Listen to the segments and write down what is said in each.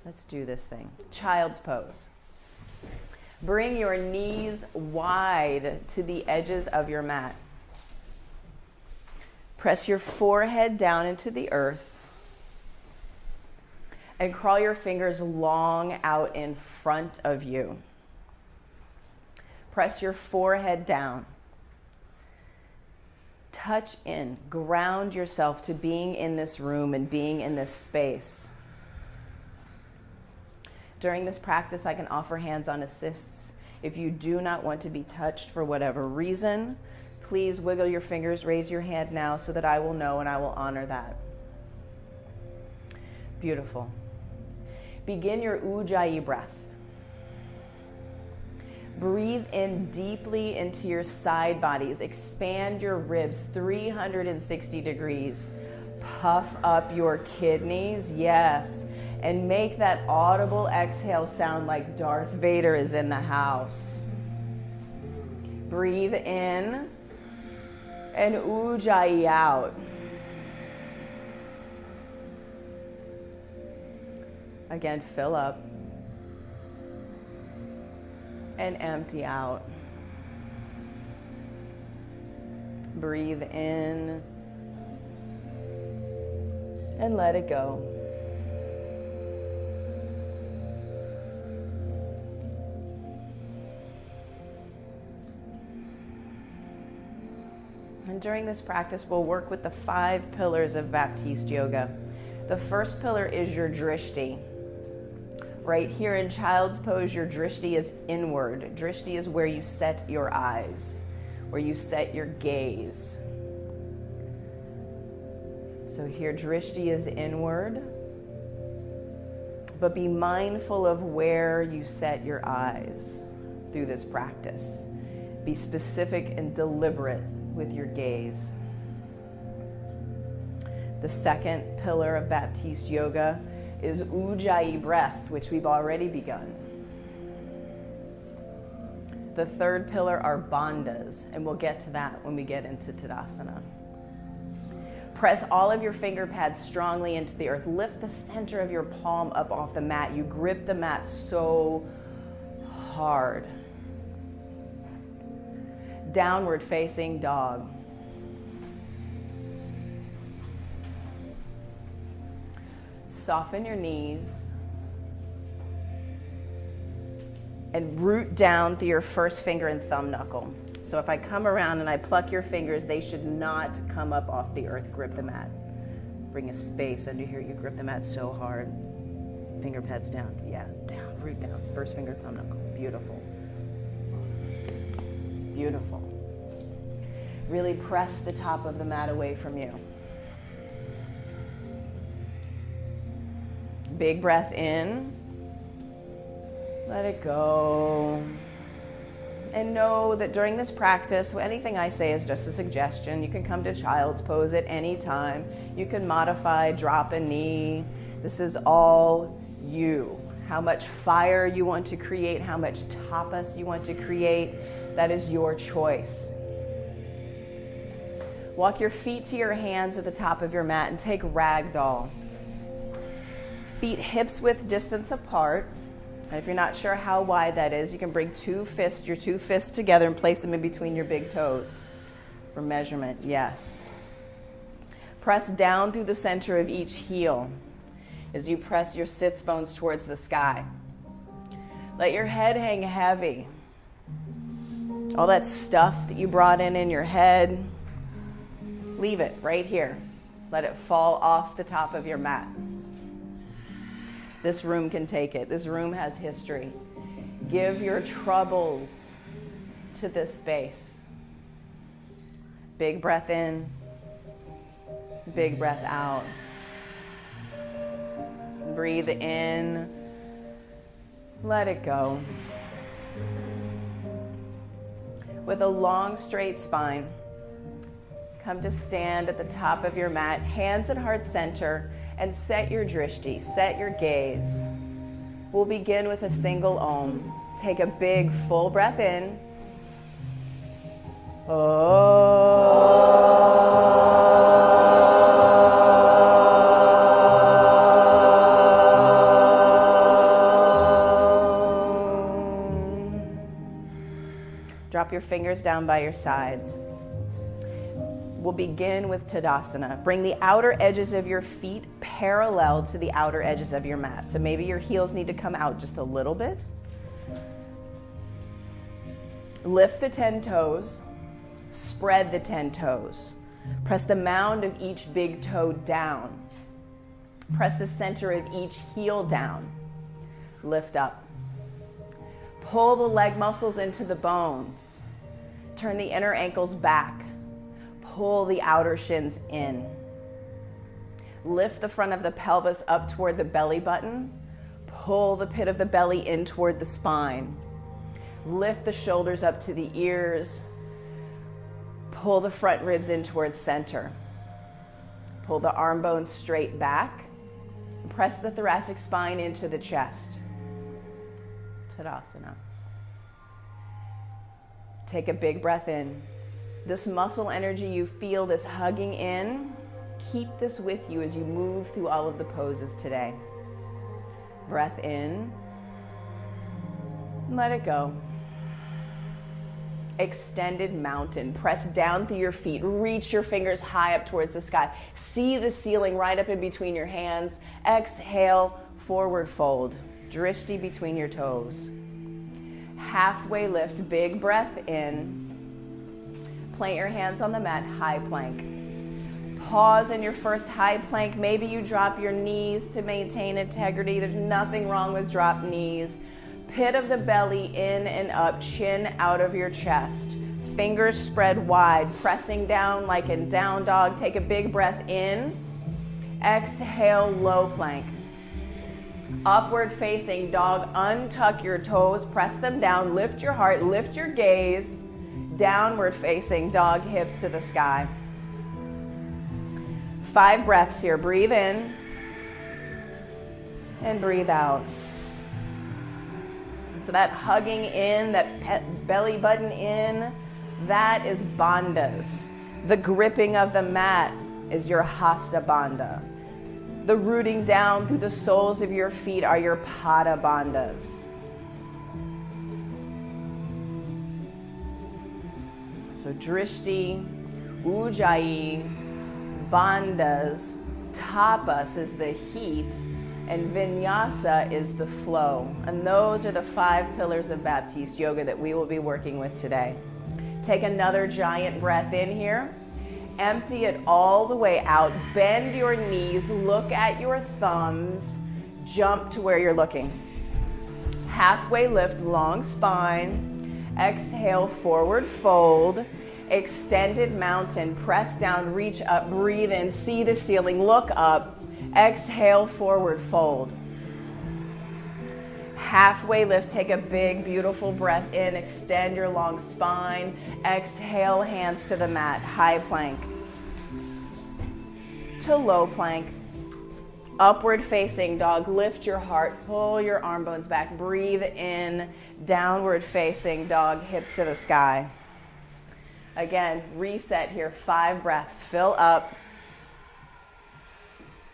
Let's do this thing. Child's pose. Bring your knees wide to the edges of your mat. Press your forehead down into the earth and crawl your fingers long out in front of you. Press your forehead down. Touch in, ground yourself to being in this room and being in this space. During this practice, I can offer hands-on assists. If you do not want to be touched for whatever reason, please wiggle your fingers, raise your hand now so that I will know and I will honor that. Beautiful. Begin your Ujjayi breath. Breathe in deeply into your side bodies. Expand your ribs 360 degrees. Puff up your kidneys, yes. And make that audible exhale sound like Darth Vader is in the house. Breathe in and Ujjayi out. Again, fill up and empty out. Breathe in and let it go. And during this practice, we'll work with the 5 pillars of Baptiste yoga. The first pillar is your drishti. Right here in child's pose, your drishti is inward. Drishti is where you set your eyes, where you set your gaze. So here, drishti is inward, but be mindful of where you set your eyes through this practice. Be specific and deliberate with your gaze. The second pillar of Baptiste yoga is Ujjayi breath, which we've already begun. The third pillar are bandhas, and we'll get to that when we get into Tadasana. Press all of your finger pads strongly into the earth. Lift the center of your palm up off the mat. You grip the mat so hard. Downward facing dog. Soften your knees and root down through your first finger and thumb knuckle. So if I come around and I pluck your fingers, they should not come up off the earth. Grip the mat. Bring a space under here. You grip the mat so hard. Finger pads down. Yeah, down, root down. First finger, thumb knuckle. Beautiful. Beautiful. Really press the top of the mat away from you. Big breath in. Let it go. And know that during this practice, anything I say is just a suggestion. You can come to child's pose at any time. You can modify, drop a knee. This is all you. How much fire you want to create, how much tapas you want to create, that is your choice. Walk your feet to your hands at the top of your mat and take ragdoll. Feet hips width distance apart. And if you're not sure how wide that is, you can bring your two fists together and place them in between your big toes for measurement. Yes. Press down through the center of each heel as you press your sits bones towards the sky. Let your head hang heavy. All that stuff that you brought in your head, leave it right here. Let it fall off the top of your mat. This room can take it. This room has history. Give your troubles to this space. Big breath in, big breath out. Breathe in, let it go. With a long, straight spine, come to stand at the top of your mat, hands at heart center, and set your drishti, set your gaze. We'll begin with a single Om. Take a big full breath in. Om. your fingers down by your sides. We'll begin with Tadasana. Bring the outer edges of your feet parallel to the outer edges of your mat. So maybe your heels need to come out just a little bit. Lift the 10 toes. Spread the 10 toes. Press the mound of each big toe down. Press the center of each heel down. Lift up. Pull the leg muscles into the bones. Turn the inner ankles back. Pull the outer shins in. Lift the front of the pelvis up toward the belly button. Pull the pit of the belly in toward the spine. Lift the shoulders up to the ears. Pull the front ribs in towards center. Pull the arm bones straight back. Press the thoracic spine into the chest. Tadasana. Take a big breath in. This muscle energy you feel, this hugging in, keep this with you as you move through all of the poses today. Breath in. Let it go. Extended mountain. Press down through your feet. Reach your fingers high up towards the sky. See the ceiling right up in between your hands. Exhale, forward fold. Drishti between your toes. Halfway lift, big breath in. Plant your hands on the mat, high plank. Pause in your first high plank. Maybe you drop your knees to maintain integrity. There's nothing wrong with dropped knees. Pit of the belly in and up, chin out of your chest. Fingers spread wide, pressing down like in down dog. Take a big breath in. Exhale, low plank. Upward facing dog, untuck your toes, press them down, lift your heart, lift your gaze. Downward facing dog, hips to the sky. 5 breaths here. Breathe in and breathe out. So that hugging in, that belly button in, that is bandhas. The gripping of the mat is your hasta bandha. The rooting down through the soles of your feet are your pada bandhas. So drishti, ujjayi, bandhas, tapas is the heat, and vinyasa is the flow. And those are the 5 pillars of Baptiste yoga that we will be working with today. Take another giant breath in here. Empty it all the way out. Bend your knees, look at your thumbs, jump to where you're looking. Halfway lift, long spine. Exhale, forward fold. Extended mountain, press down, reach up, breathe in, see the ceiling, look up. Exhale, forward fold. Halfway lift, take a big, beautiful breath in, extend your long spine. Exhale, hands to the mat, high plank to low plank. Upward facing dog, lift your heart, pull your arm bones back, breathe in, downward facing dog, hips to the sky. Again, reset here, 5 breaths, fill up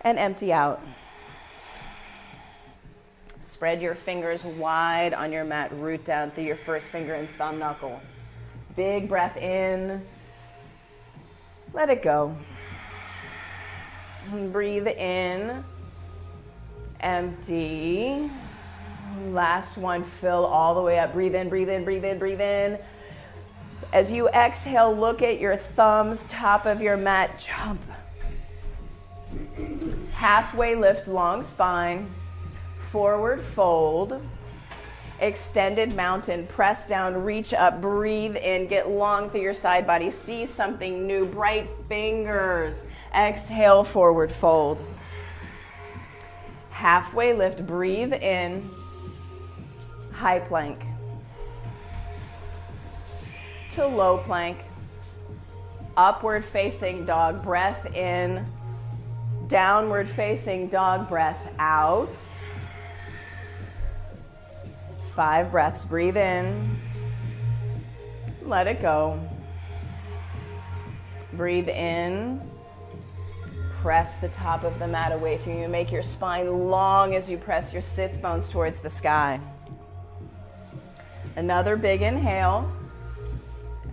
and empty out. Spread your fingers wide on your mat, root down through your first finger and thumb knuckle. Big breath in, let it go. Breathe in, empty. Last one, fill all the way up. Breathe in, breathe in, breathe in, breathe in. As you exhale, look at your thumbs, top of your mat, jump. Halfway lift, long spine, forward fold, extended mountain, press down, reach up, breathe in, get long through your side body, see something new, bright fingers. Exhale, forward fold. Halfway lift, breathe in, high plank to low plank, upward facing dog, breath in, downward facing dog, breath out. 5 breaths, breathe in, let it go. Breathe in, press the top of the mat away from you. Make your spine long as you press your sits bones towards the sky. Another big inhale.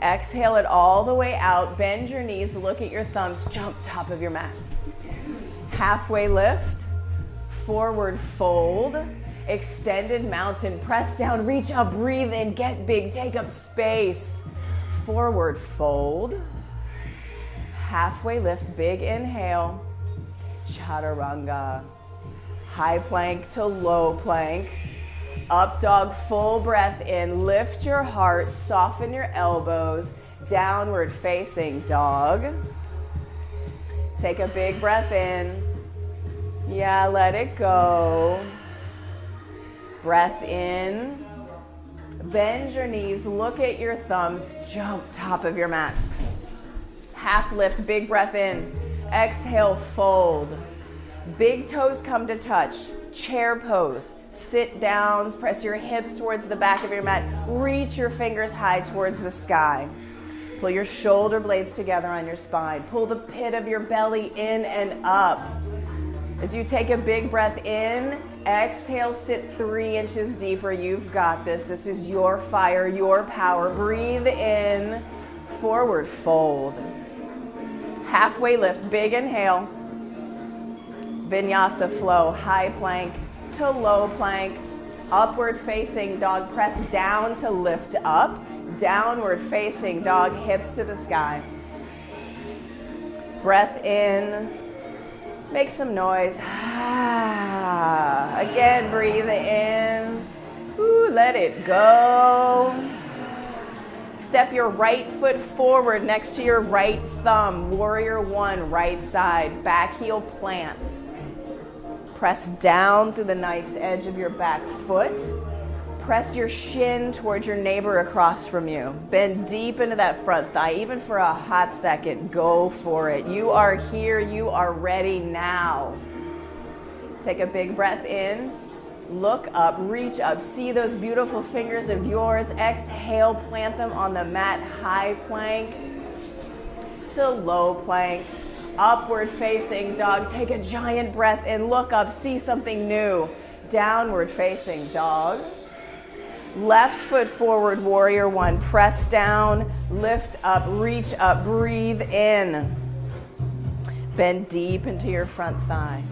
Exhale it all the way out. Bend your knees, look at your thumbs, jump top of your mat. Halfway lift, forward fold, extended mountain, press down, reach up, breathe in, get big, take up space. Forward fold, halfway lift, big inhale, chaturanga. High plank to low plank. Up dog, full breath in. Lift your heart, soften your elbows. Downward facing dog. Take a big breath in. Yeah, let it go. Breath in. Bend your knees, look at your thumbs, jump top of your mat. Half lift, big breath in. Exhale, fold. Big toes come to touch. Chair pose. Sit down, press your hips towards the back of your mat. Reach your fingers high towards the sky. Pull your shoulder blades together on your spine. Pull the pit of your belly in and up. As you take a big breath in, exhale, sit 3 inches deeper. You've got this. This is your fire, your power. Breathe in, forward fold. Halfway lift, big inhale. Vinyasa flow, high plank to low plank, upward facing dog, press down to lift up, downward facing dog, hips to the sky. Breath in, make some noise. Again, breathe in, ooh, let it go. Step your right foot forward next to your right thumb, warrior one, right side, back heel plants. Press down through the knife's edge of your back foot. Press your shin towards your neighbor across from you. Bend deep into that front thigh, even for a hot second. Go for it. You are here. You are ready now. Take a big breath in. Look up, reach up. See those beautiful fingers of yours. Exhale, plant them on the mat. High plank to low plank. Upward facing dog. Take a giant breath in. Look up. See something new. Downward facing dog. Left foot forward, warrior one. Press down, lift up, reach up, breathe in. Bend deep into your front thigh.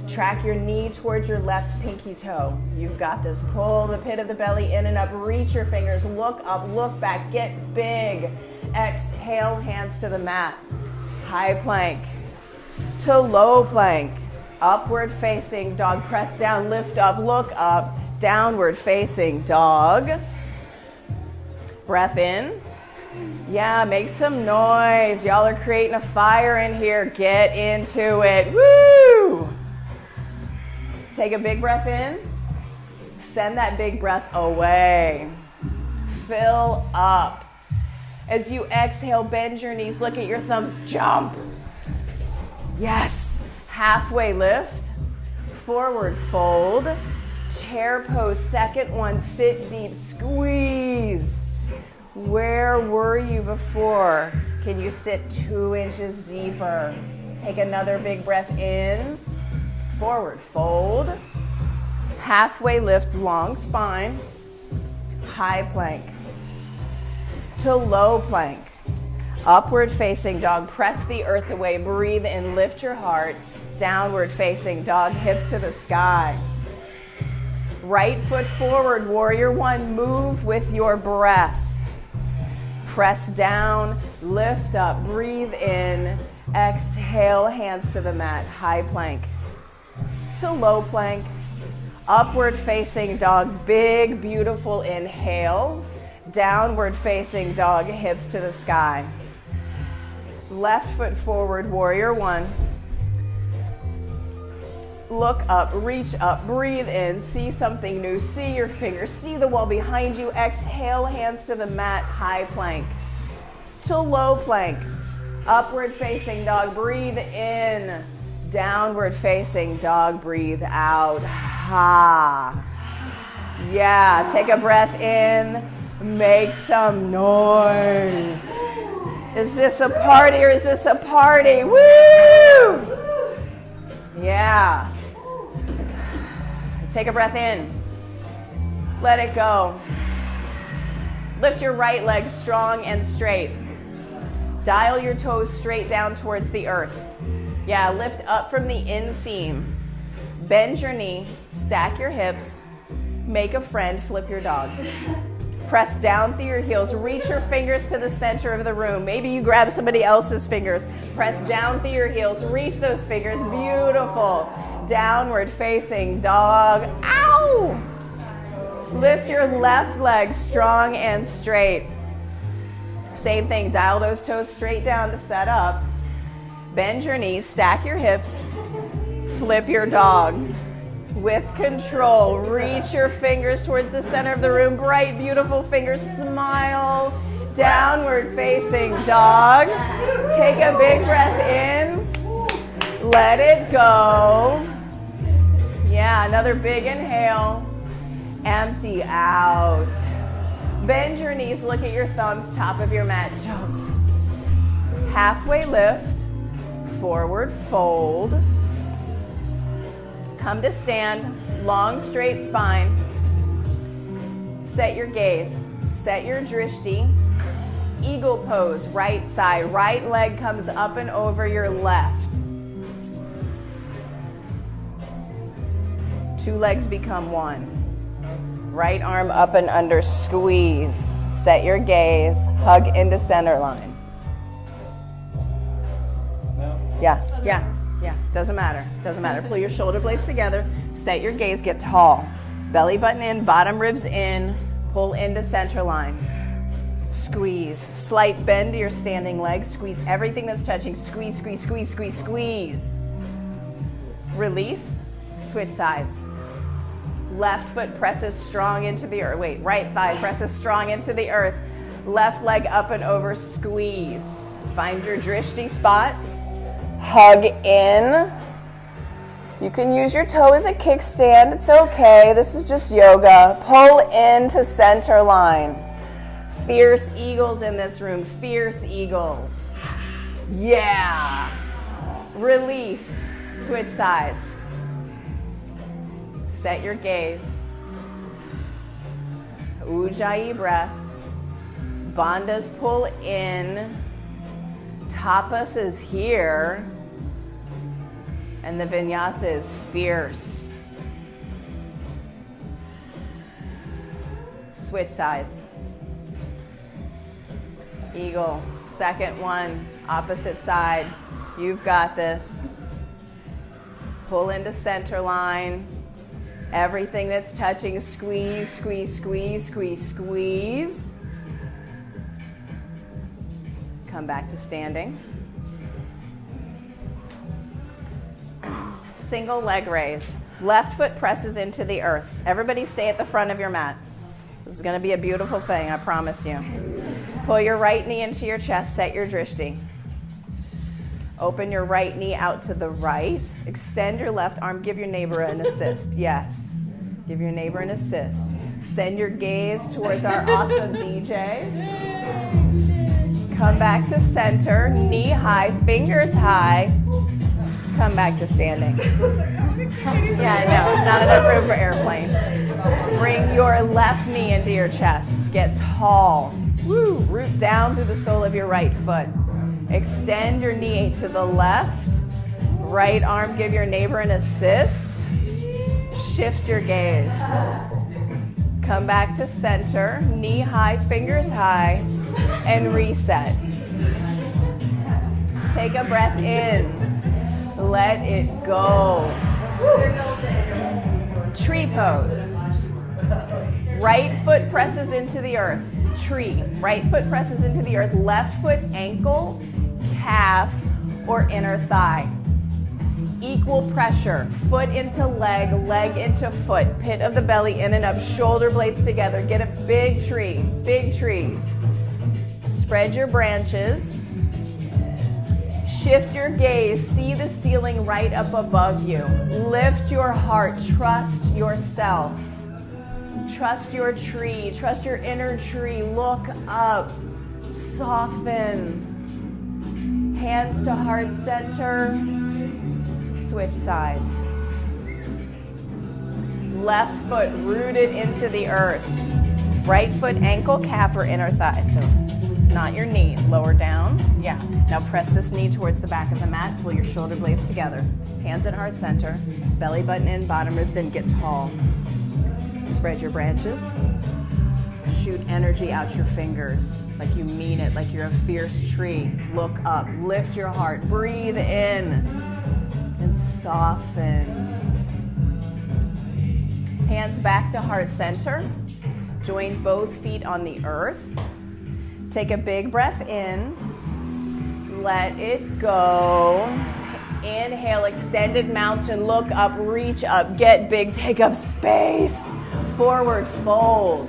Track your knee towards your left pinky toe. You've got this. Pull the pit of the belly in and up. Reach your fingers. Look up, look back. Get big. Exhale, hands to the mat. High plank to low plank. Upward facing dog. Press down, lift up, look up. Downward facing dog. Breath in. Yeah, make some noise. Y'all are creating a fire in here. Get into it. Woo! Take a big breath in. Send that big breath away. Fill up. As you exhale, bend your knees. Look at your thumbs. Jump. Yes. Halfway lift. Forward fold. Chair pose, second one, sit deep, squeeze. Where were you before? Can you sit 2 inches deeper? Take another big breath in, forward fold, halfway lift, long spine, high plank to low plank, upward facing dog, press the earth away, breathe in, lift your heart, downward facing dog, hips to the sky. Right foot forward, warrior one, move with your breath. Press down, lift up, breathe in, exhale, hands to the mat, high plank to low plank, upward facing dog, big, beautiful inhale, downward facing dog, hips to the sky. Left foot forward, warrior one. Look up, reach up, breathe in, see something new, see your fingers, see the wall behind you. Exhale, hands to the mat, high plank to low plank. Upward facing dog, breathe in. Downward facing dog, breathe out. Ha. Yeah, take a breath in, make some noise. Is this a party or is this a party? Woo! Yeah. Take a breath in. Let it go. Lift your right leg strong and straight. Dial your toes straight down towards the earth. Yeah, lift up from the inseam. Bend your knee, stack your hips, make a friend, flip your dog. Press down through your heels, reach your fingers to the center of the room. Maybe you grab somebody else's fingers. Press down through your heels, reach those fingers, beautiful. Downward facing dog, ow! Lift your left leg strong and straight. Same thing, dial those toes straight down to set up. Bend your knees, stack your hips, flip your dog. With control, reach your fingers towards the center of the room. Bright, beautiful fingers, smile. Downward facing dog. Take a big breath in. Let it go. Yeah, another big inhale. Empty out. Bend your knees, look at your thumbs, top of your mat, jump. Halfway lift, forward fold. Come to stand, long straight spine. Set your gaze, set your drishti. Eagle pose, right side, right leg comes up and over your left. Two legs become one. Right arm up and under, squeeze. Set your gaze, hug into center line. Yeah. Doesn't matter. Pull your shoulder blades together, set your gaze, get tall. Belly button in, bottom ribs in, pull into center line. Squeeze. Slight bend to your standing leg, squeeze everything that's touching. Squeeze, squeeze, squeeze, squeeze, squeeze. Release, switch sides. Left foot presses strong into the earth. Wait, right thigh presses strong into the earth. Left leg up and over, squeeze. Find your drishti spot. Hug in. You can use your toe as a kickstand. It's okay. This is just yoga. Pull into center line. Fierce eagles in this room. Fierce eagles. Yeah. Release. Switch sides. Set your gaze. Ujjayi breath. Bandhas pull in. Tapas is here. And the vinyasa is fierce. Switch sides. Eagle. Second one. Opposite side. You've got this. Pull into center line. Everything that's touching, squeeze, squeeze, squeeze, squeeze, squeeze. Come back to standing. Single leg raise. Left foot presses into the earth. Everybody stay at the front of your mat. This is going to be a beautiful thing, I promise you. Pull your right knee into your chest, set your drishti. Open your right knee out to the right. Extend your left arm. Give your neighbor an assist. Yes. Give your neighbor an assist. Send your gaze towards our awesome DJ. Come back to center. Knee high, fingers high. Come back to standing. Yeah, I know. Not enough room for airplane. Bring your left knee into your chest. Get tall. Woo. Root down through the sole of your right foot. Extend your knee to the left. Right arm, give your neighbor an assist. Shift your gaze. Come back to center. Knee high, fingers high. And reset. Take a breath in. Let it go. Tree pose. Right foot presses into the earth. Tree. Right foot presses into the earth. Left foot ankle, calf, or inner thigh. Equal pressure. Foot into leg, leg into foot. Pit of the belly in and up. Shoulder blades together. Get a big tree. Big trees. Spread your branches. Shift your gaze. See the ceiling right up above you. Lift your heart. Trust yourself. Trust your tree. Trust your inner tree. Look up. Soften. Hands to heart center. Switch sides. Left foot rooted into the earth. Right foot, ankle, calf, or inner thigh. So not your knee, lower down. Yeah. Now press this knee towards the back of the mat. Pull your shoulder blades together. Hands at heart center. Belly button in, bottom ribs in. Get tall. Spread your branches. Shoot energy out your fingers like you mean it, like you're a fierce tree. Look up. Lift your heart. Breathe in and soften. Hands back to heart center. Join both feet on the earth. Take a big breath in. Let it go. Inhale, extended mountain. Look up, reach up, get big, take up space. Forward fold.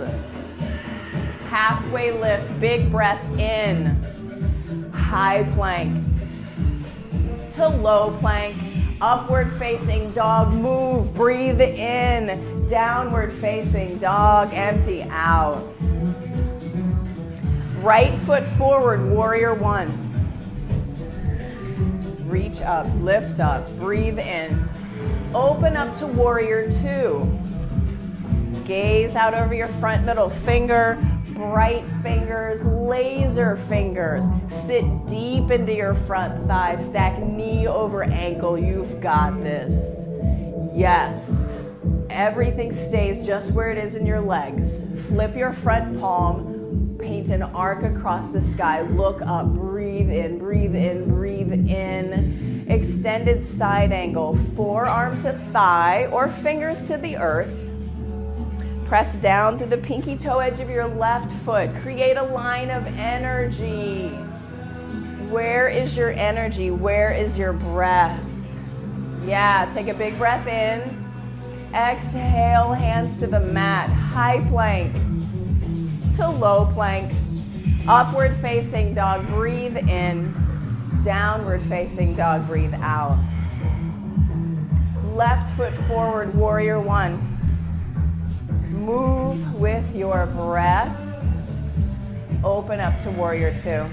Halfway lift, big breath in. High plank to low plank. Upward facing dog, move, breathe in. Downward facing dog, empty out. Right foot forward, warrior one. Reach up, lift up, breathe in. Open up to warrior two. Gaze out over your front middle finger, bright fingers, laser fingers. Sit deep into your front thigh, stack knee over ankle. You've got this. Yes. Everything stays just where it is in your legs. Flip your front palm, paint an arc across the sky. Look up, breathe in, breathe in, breathe in. Extended side angle, forearm to thigh or fingers to the earth. Press down through the pinky toe edge of your left foot. Create a line of energy. Where is your energy? Where is your breath? Yeah, take a big breath in. Exhale, hands to the mat. High plank to low plank. Upward facing dog, breathe in. Downward facing dog, breathe out. Left foot forward, warrior one. Move with your breath. Open up to warrior two.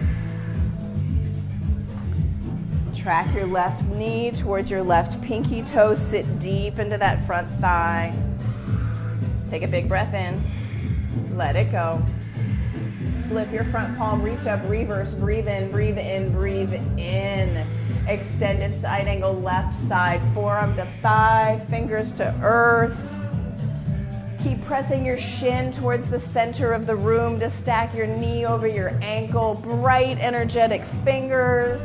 Track your left knee towards your left pinky toe. Sit deep into that front thigh. Take a big breath in. Let it go. Flip your front palm, reach up, reverse, breathe in, breathe in, breathe in. Extended side angle, left side, forearm to thigh, fingers to earth. Keep pressing your shin towards the center of the room to stack your knee over your ankle. Bright, energetic fingers.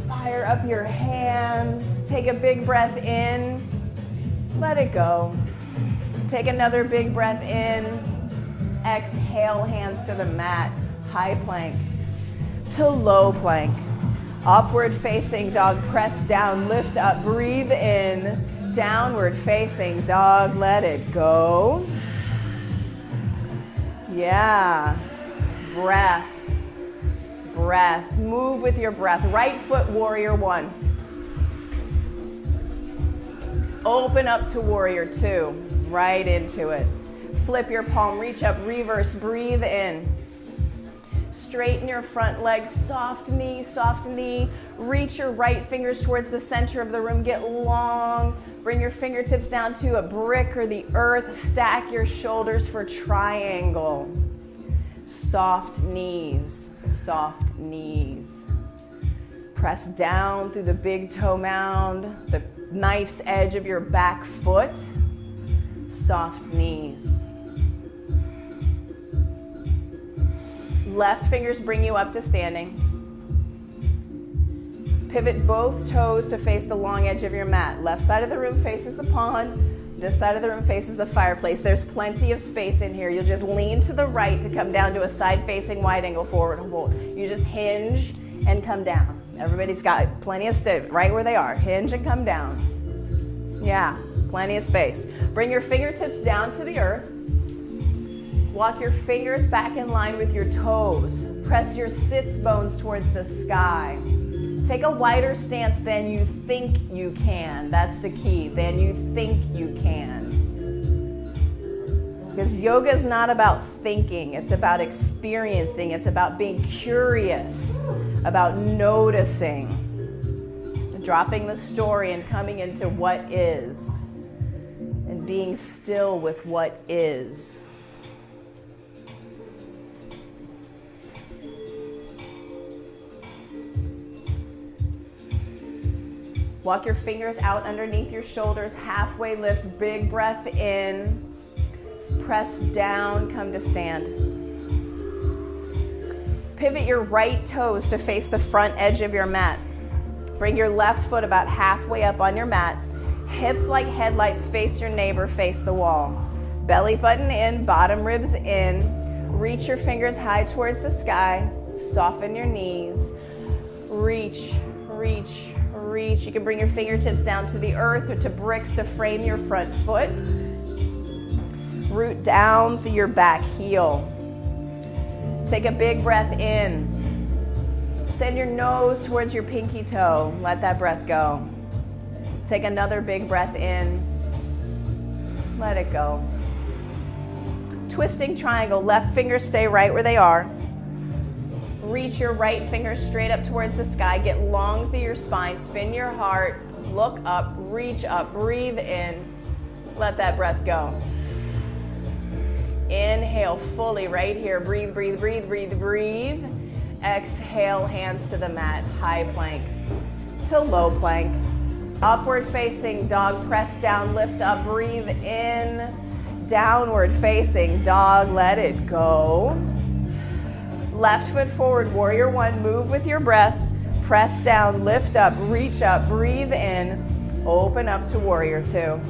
Fire up your hands. Take a big breath in. Let it go. Take another big breath in. Exhale, hands to the mat. High plank to low plank. Upward facing dog, press down, lift up, breathe in. Downward facing dog, let it go. Yeah. Breath. Breath. Move with your breath. Right foot, warrior one. Open up to warrior two. Right into it. Flip your palm, reach up, reverse, breathe in. Straighten your front leg, soft knee, soft knee. Reach your right fingers towards the center of the room, get long. Bring your fingertips down to a brick or the earth. Stack your shoulders for triangle. Soft knees, soft knees. Press down through the big toe mound, the knife's edge of your back foot. Soft knees. Left fingers bring you up to standing. Pivot both toes to face the long edge of your mat. Left side of the room faces the pond. This side of the room faces the fireplace. There's plenty of space in here. You'll just lean to the right to come down to a side-facing wide angle forward hold. You just hinge and come down. Everybody's got plenty of space right where they are. Hinge and come down. Yeah, plenty of space. Bring your fingertips down to the earth. Walk your fingers back in line with your toes. Press your sits bones towards the sky. Take a wider stance than you think you can. That's the key, than you think you can. Because yoga is not about thinking, it's about experiencing, it's about being curious, about noticing, dropping the story and coming into what is, and being still with what is. Walk your fingers out underneath your shoulders, halfway lift, big breath in. Press down, come to stand. Pivot your right toes to face the front edge of your mat. Bring your left foot about halfway up on your mat. Hips like headlights, face your neighbor, face the wall. Belly button in, bottom ribs in. Reach your fingers high towards the sky. Soften your knees. Reach, reach, reach. You can bring your fingertips down to the earth or to bricks to frame your front foot. Root down through your back heel. Take a big breath in. Send your nose towards your pinky toe. Let that breath go. Take another big breath in. Let it go. Twisting triangle. Left fingers stay right where they are. Reach your right finger straight up towards the sky. Get long through your spine. Spin your heart. Look up. Reach up. Breathe in. Let that breath go. Inhale fully right here. Breathe, breathe, breathe, breathe, breathe. Exhale, hands to the mat. High plank to low plank. Upward facing dog. Press down, lift up, breathe in. Downward facing dog. Let it go. Left foot forward, warrior one. Move with your breath. Press down, lift up, reach up, breathe in. Open up to warrior two.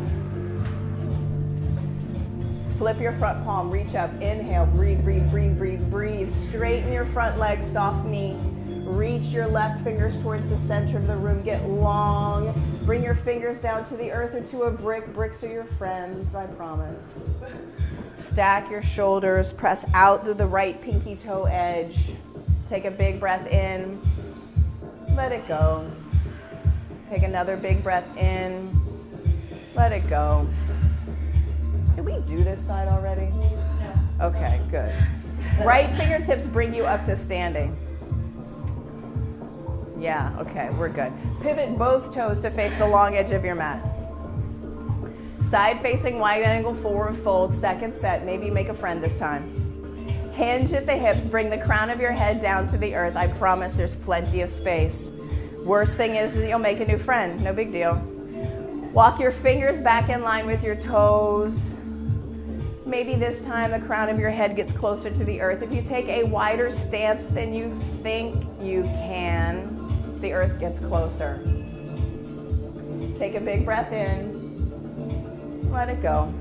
Flip your front palm, reach up, inhale, breathe, breathe, breathe, breathe, breathe. Straighten your front leg, soft knee. Reach your left fingers towards the center of the room, get long. Bring your fingers down to the earth or to a brick. Bricks are your friends, I promise. Stack your shoulders, press out through the right pinky toe edge. Take a big breath in, let it go. Take another big breath in, let it go. Did we do this side already? No. Okay, good. Right fingertips bring you up to standing. Yeah, okay, we're good. Pivot both toes to face the long edge of your mat. Side facing wide angle forward fold, second set. Maybe make a friend this time. Hinge at the hips, bring the crown of your head down to the earth. I promise there's plenty of space. Worst thing is you'll make a new friend, no big deal. Walk your fingers back in line with your toes. Maybe this time the crown of your head gets closer to the earth. If you take a wider stance than you think you can, the earth gets closer. Take a big breath in, let it go.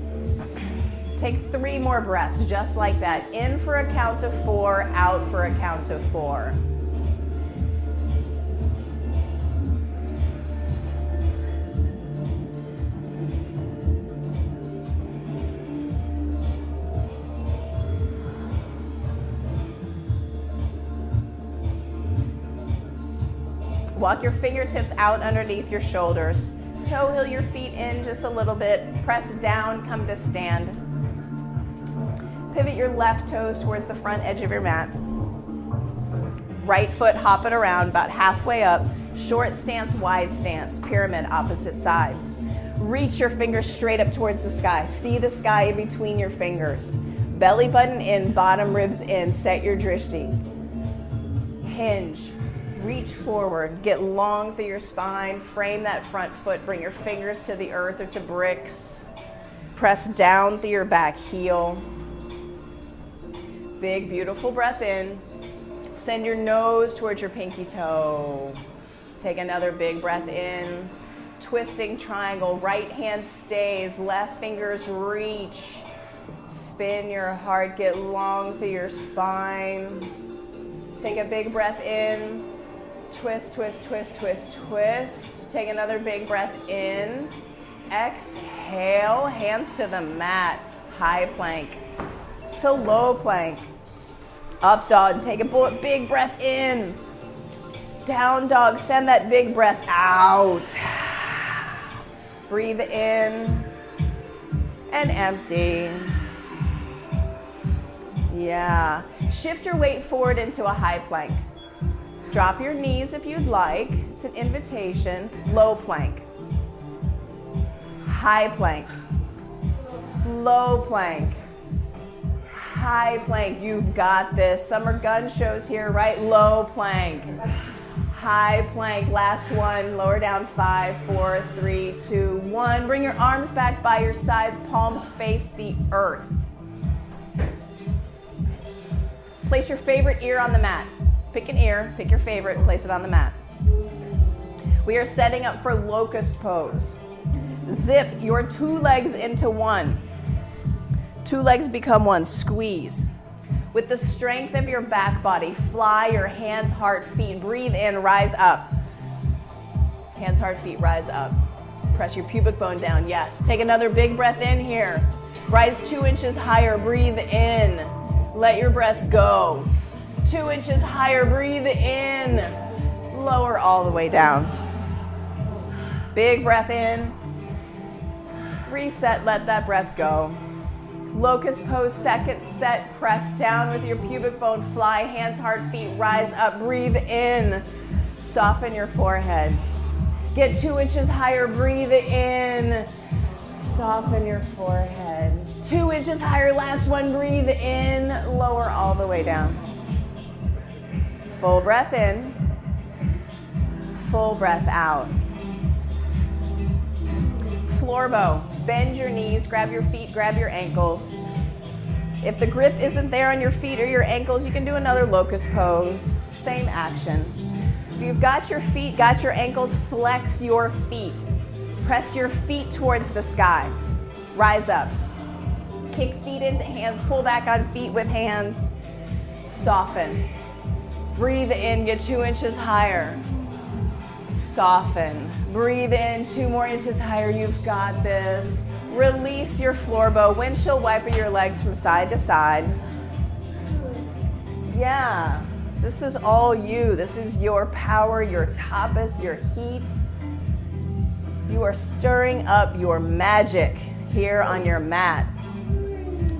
Take 3 more breaths, just like that. In for a count of 4, out for a count of 4. Walk your fingertips out underneath your shoulders. Toe heel your feet in just a little bit. Press down, come to stand. Pivot your left toes towards the front edge of your mat. Right foot hop it around about halfway up. Short stance, wide stance. Pyramid, opposite side. Reach your fingers straight up towards the sky. See the sky in between your fingers. Belly button in, bottom ribs in. Set your drishti. Hinge. Reach forward, get long through your spine, frame that front foot, bring your fingers to the earth or to bricks. Press down through your back heel. Big, beautiful breath in. Send your nose towards your pinky toe. Take another big breath in. Twisting triangle, right hand stays, left fingers reach. Spin your heart, get long through your spine. Take a big breath in. Twist, twist, twist, twist, twist. Take another big breath in. Exhale, hands to the mat. High plank to low plank. Up dog, take a big breath in. Down dog, send that big breath out. Breathe in and empty. Yeah. Shift your weight forward into a high plank. Drop your knees if you'd like. It's an invitation. Low plank. High plank. Low plank. High plank. You've got this. Summer gun shows here, right? Low plank. high plank. Last one, lower down, 5, 4, 3, 2, 1. Bring your arms back by your sides, palms face the earth. Place your favorite ear on the mat. Pick an ear, pick your favorite, and place it on the mat. We are setting up for locust pose. Zip your 2 legs into one. 2 legs become one, squeeze. With the strength of your back body, fly your hands, heart, feet. Breathe in, rise up. Hands, heart, feet, rise up. Press your pubic bone down, yes. Take another big breath in here. Rise 2 inches higher, breathe in. Let your breath go. 2 inches higher, breathe in. Lower all the way down. Big breath in. Reset, let that breath go. Locust pose, second set. Press down with your pubic bone. Fly, hands, heart, feet, rise up. Breathe in. Soften your forehead. Get 2 inches higher, breathe in. Soften your forehead. 2 inches higher, last one, breathe in. Lower all the way down. Full breath in. Full breath out. Floor bow. Bend your knees, grab your feet, grab your ankles. If the grip isn't there on your feet or your ankles, you can do another locust pose. Same action. If you've got your feet, got your ankles, flex your feet. Press your feet towards the sky. Rise up. Kick feet into hands, pull back on feet with hands. Soften. Breathe in, get 2 inches higher. Soften. Breathe in, 2 more inches higher. You've got this. Release your floor bow. Windshield wiper your legs from side to side. Yeah, this is all you. This is your power, your tapas, your heat. You are stirring up your magic here on your mat.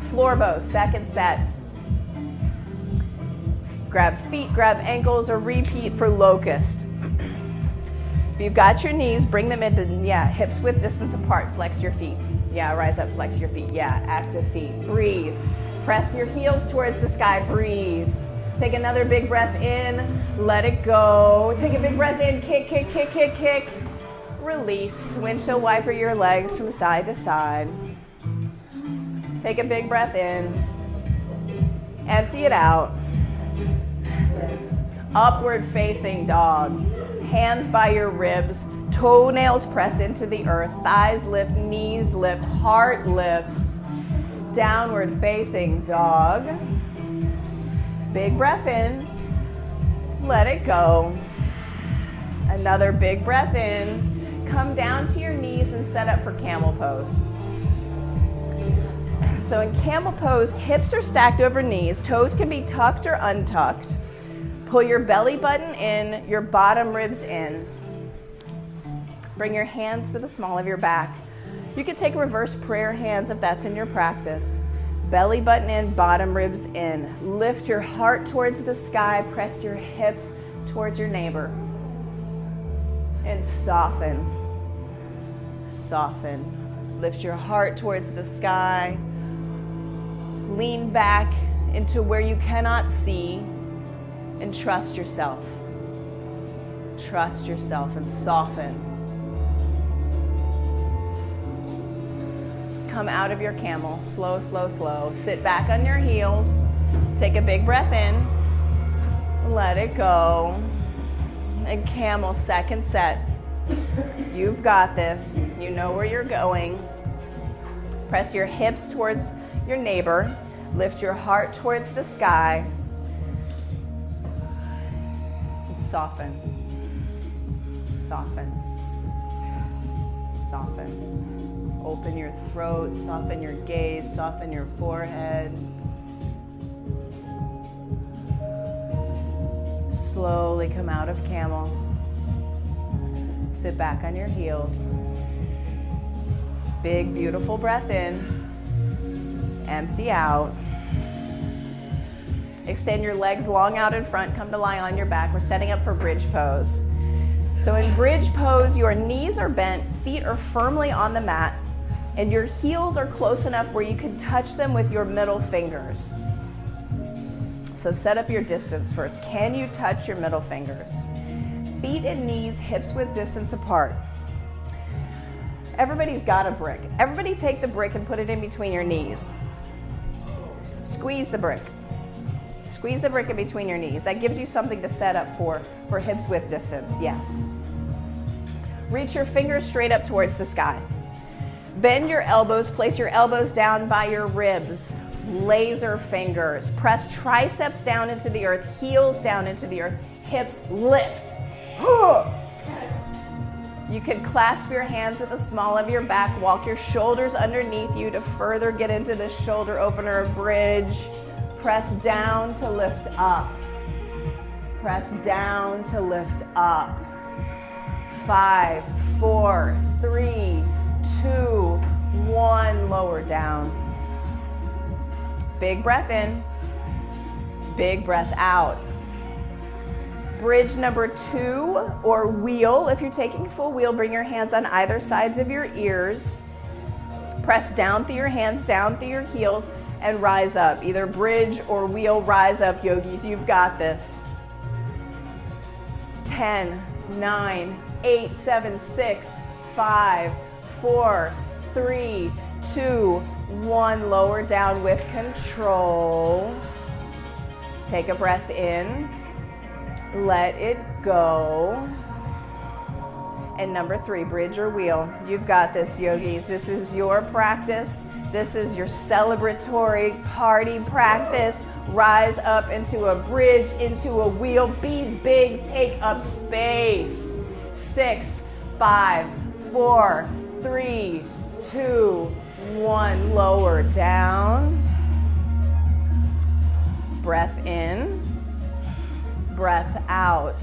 Floor bow, second set. Grab feet, grab ankles, or repeat for locust. If you've got your knees, bring them into, hips width distance apart. Flex your feet. Rise up, flex your feet. Active feet. Breathe. Press your heels towards the sky. Breathe. Take another big breath in. Let it go. Take a big breath in. Kick, kick, kick, kick, kick. Release. Windshield wiper your legs from side to side. Take a big breath in. Empty it out. Upward facing dog. Hands by your ribs, toenails press into the earth, thighs lift, knees lift, heart lifts. Downward facing dog. Big breath in, let it go. Another big breath in. Come down to your knees and set up for camel pose. So in camel pose, hips are stacked over knees, toes can be tucked or untucked. Pull your belly button in, your bottom ribs in. Bring your hands to the small of your back. You can take reverse prayer hands if that's in your practice. Belly button in, bottom ribs in. Lift your heart towards the sky. Press your hips towards your neighbor. And soften. Soften. Lift your heart towards the sky. Lean back into where you cannot see. And trust yourself. Trust yourself and soften. Come out of your camel. Slow, slow, slow. Sit back on your heels. Take a big breath in. Let it go. And camel, second set. You've got this. You know where you're going. Press your hips towards your neighbor. Lift your heart towards the sky. Soften, soften, soften. Open your throat, soften your gaze, soften your forehead. Slowly come out of camel. Sit back on your heels. Big, beautiful breath in. Empty out. Extend your legs long out in front. Come to lie on your back. We're setting up for bridge pose. So in bridge pose, your knees are bent, feet are firmly on the mat, and your heels are close enough where you can touch them with your middle fingers. So set up your distance first. Can you touch your middle fingers? Feet and knees, hips width distance apart. Everybody's got a brick. Everybody take the brick and put it in between your knees. Squeeze the brick. Squeeze the brick in between your knees. That gives you something to set up for hips width distance, yes. Reach your fingers straight up towards the sky. Bend your elbows, place your elbows down by your ribs. Laser fingers. Press triceps down into the earth, heels down into the earth, hips lift. You can clasp your hands at the small of your back, walk your shoulders underneath you to further get into the shoulder opener bridge. Press down to lift up. Press down to lift up. 5, 4, 3, 2, 1. Lower down. Big breath in. Big breath out. Bridge number 2, or wheel. If you're taking full wheel, bring your hands on either sides of your ears. Press down through your hands, down through your heels, and rise up. Either bridge or wheel, rise up, yogis. You've got this. 10, 9, 8, 7, 6, 5, 4, 3, 2, 1. Lower down with control. Take a breath in. Let it go. And number 3, bridge or wheel. You've got this, yogis. This is your practice. This is your celebratory party practice. Rise up into a bridge, into a wheel. Be big, take up space. 6, 5, 4, 3, 2, 1. Lower down. Breath in. Breath out.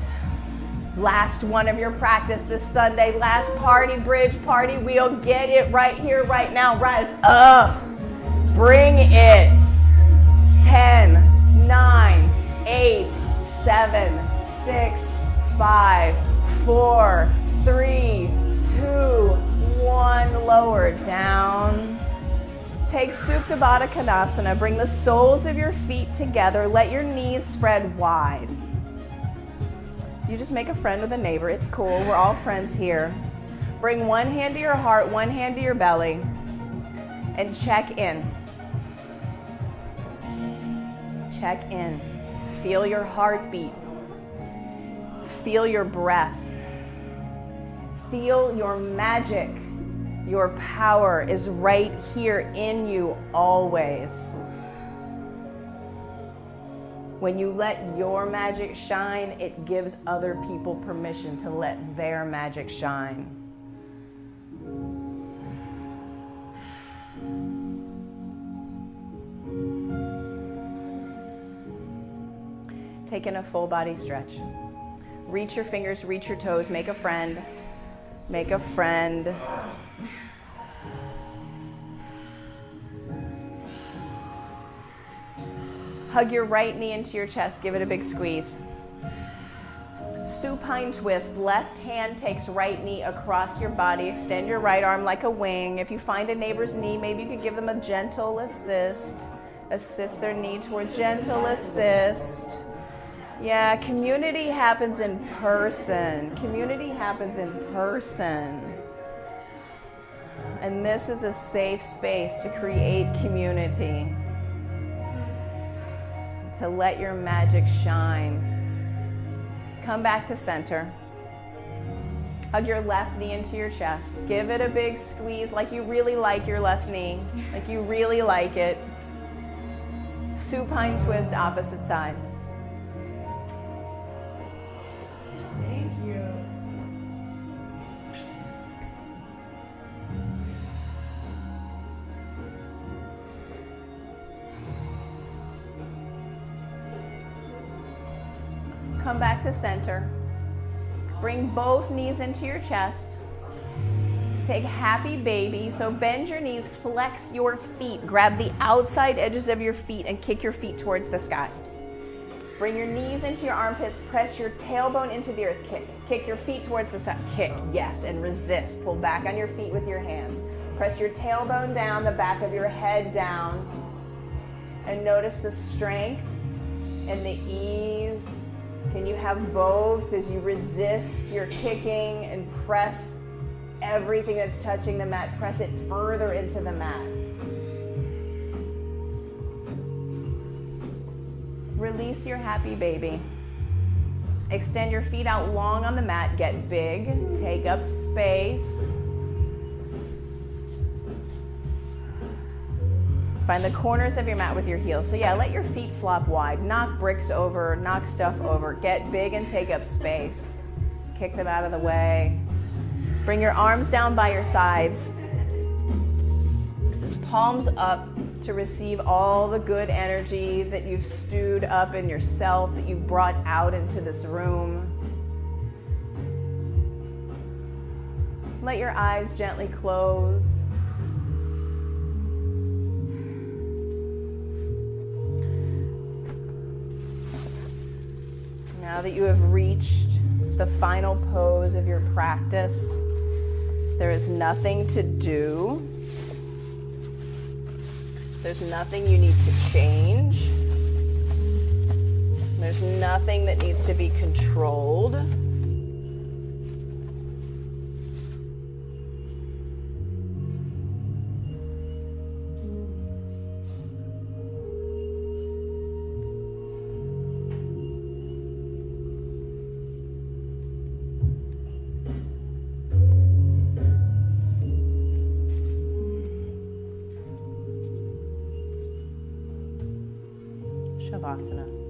Last one of your practice this Sunday. Last party bridge, party wheel. Get it right here, right now. Rise up. Bring it. 10, 9, 8, 7, 6, 5, 4, 3, 2, 1. Lower down. Take Supta Baddha Konasana. Bring the soles of your feet together. Let your knees spread wide. You just make a friend with a neighbor. It's cool. We're all friends here. Bring one hand to your heart, one hand to your belly, and check in. Check in. Feel your heartbeat. Feel your breath. Feel your magic. Your power is right here in you always. When you let your magic shine, it gives other people permission to let their magic shine. Take in a full body stretch. Reach your fingers, reach your toes, make a friend. Make a friend. Hug your right knee into your chest. Give it a big squeeze. Supine twist. Left hand takes right knee across your body. Extend your right arm like a wing. If you find a neighbor's knee, maybe you could give them a gentle assist. Assist their knee towards gentle assist. Yeah, community happens in person. Community happens in person. And this is a safe space to create community. To let your magic shine. Come back to center. Hug your left knee into your chest. Give it a big squeeze like you really like your left knee. Like you really like it. Supine twist, opposite side. Thank you. Come back to center. Bring both knees into your chest. Take happy baby. So bend your knees, flex your feet. Grab the outside edges of your feet and kick your feet towards the sky. Bring your knees into your armpits. Press your tailbone into the earth. Kick. Kick your feet towards the sky. Kick. Yes, and resist. Pull back on your feet with your hands. Press your tailbone down, the back of your head down. And notice the strength and the ease Can you have both as you resist your kicking and press everything that's touching the mat, press it further into the mat. Release your happy baby. Extend your feet out long on the mat, get big, take up space. Find the corners of your mat with your heels. So yeah, let your feet flop wide. Knock bricks over, knock stuff over. Get big and take up space. Kick them out of the way. Bring your arms down by your sides. Palms up to receive all the good energy that you've stewed up in yourself, that you've brought out into this room. Let your eyes gently close. Now that you have reached the final pose of your practice, there is nothing to do. There's nothing you need to change. There's nothing that needs to be controlled. Shavasana.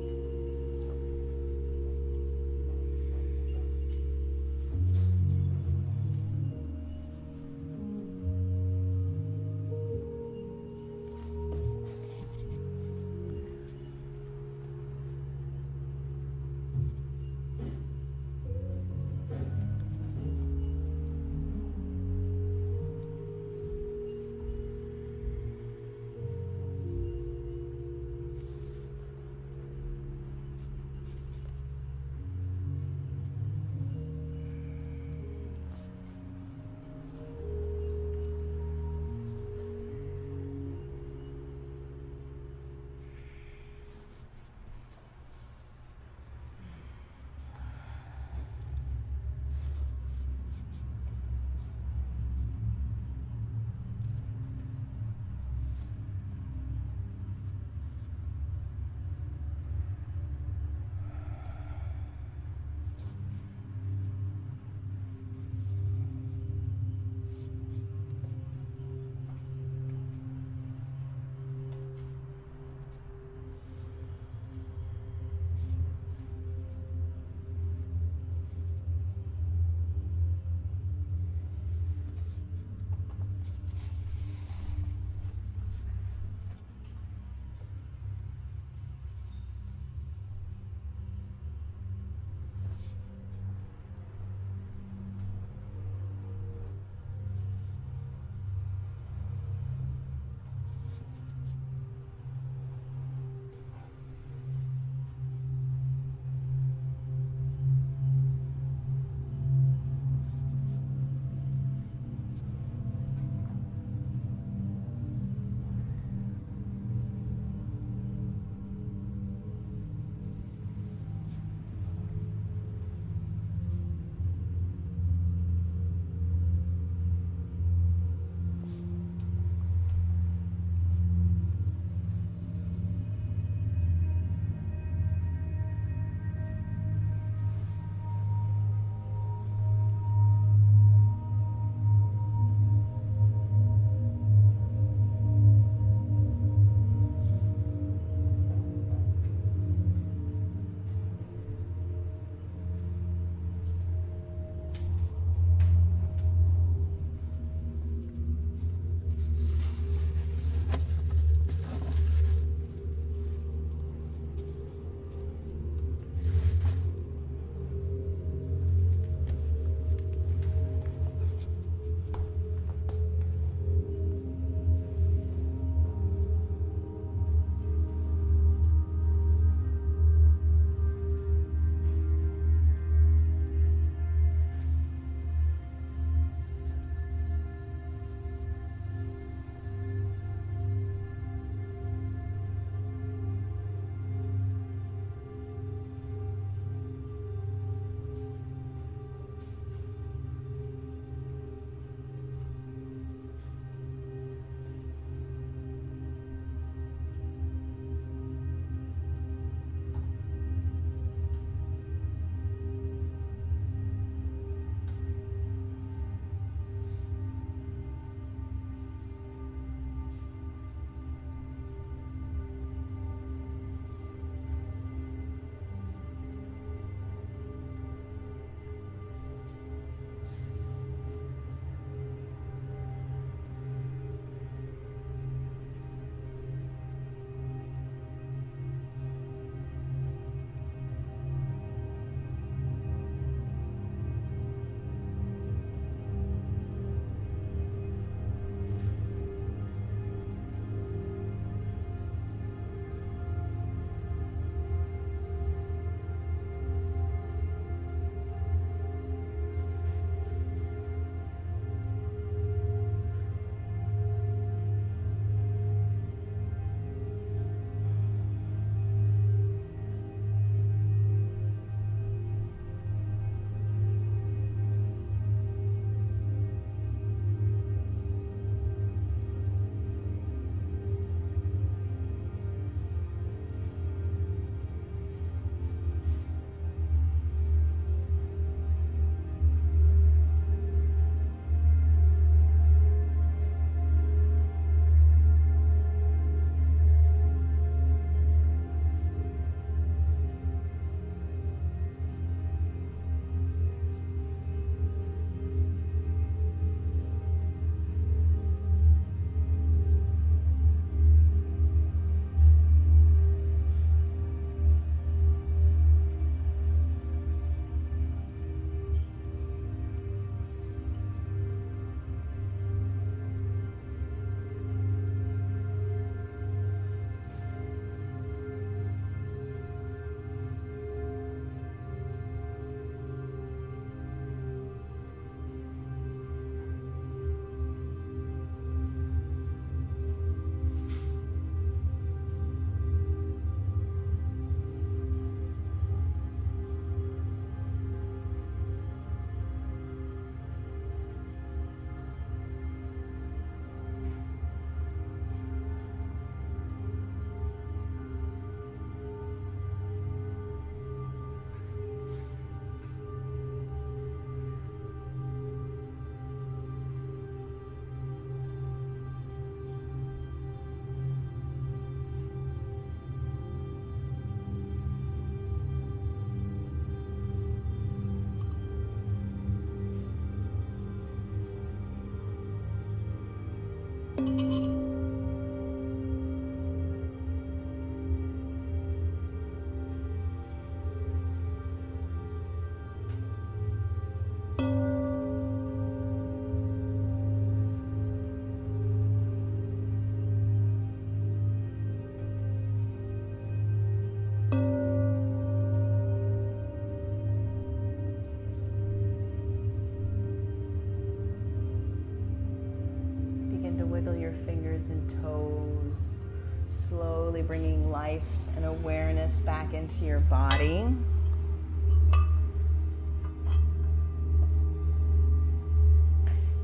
fingers and toes, slowly bringing life and awareness back into your body.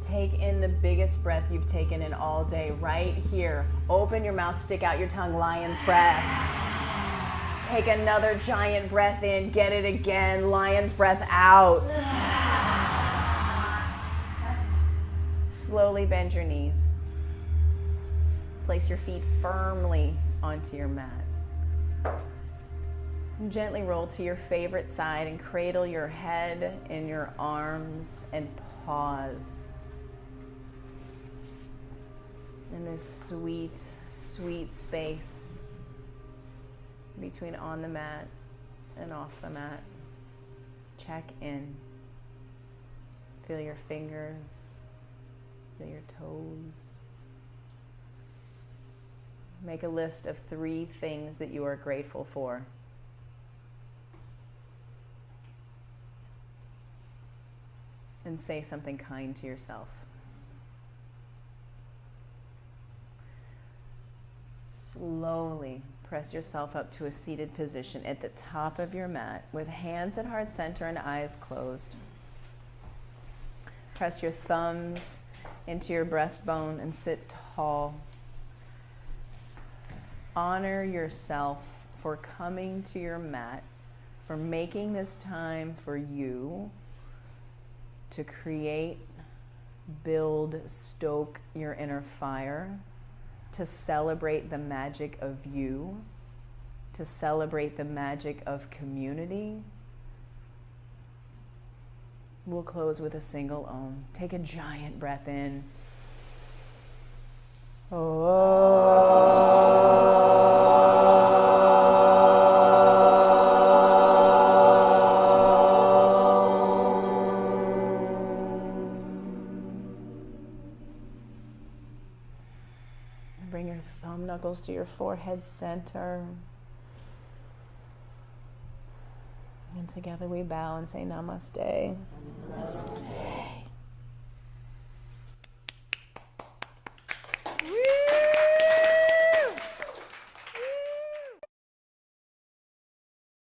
Take in the biggest breath you've taken in all day, right here. Open your mouth, stick out your tongue, lion's breath. Take another giant breath in, get it again, lion's breath out. Slowly bend your knees. Place your feet firmly onto your mat. And gently roll to your favorite side and cradle your head in your arms and pause. In this sweet, sweet space between on the mat and off the mat. Check in. Feel your fingers, feel your toes. Make a list of 3 things that you are grateful for. And say something kind to yourself. Slowly press yourself up to a seated position at the top of your mat with hands at heart center and eyes closed. Press your thumbs into your breastbone and sit tall. Honor yourself for coming to your mat, for making this time for you to create, build, stoke your inner fire, to celebrate the magic of you, to celebrate the magic of community. We'll close with a single Om. Take a giant breath in. Bring your thumb knuckles to your forehead center. And together we bow and say namaste.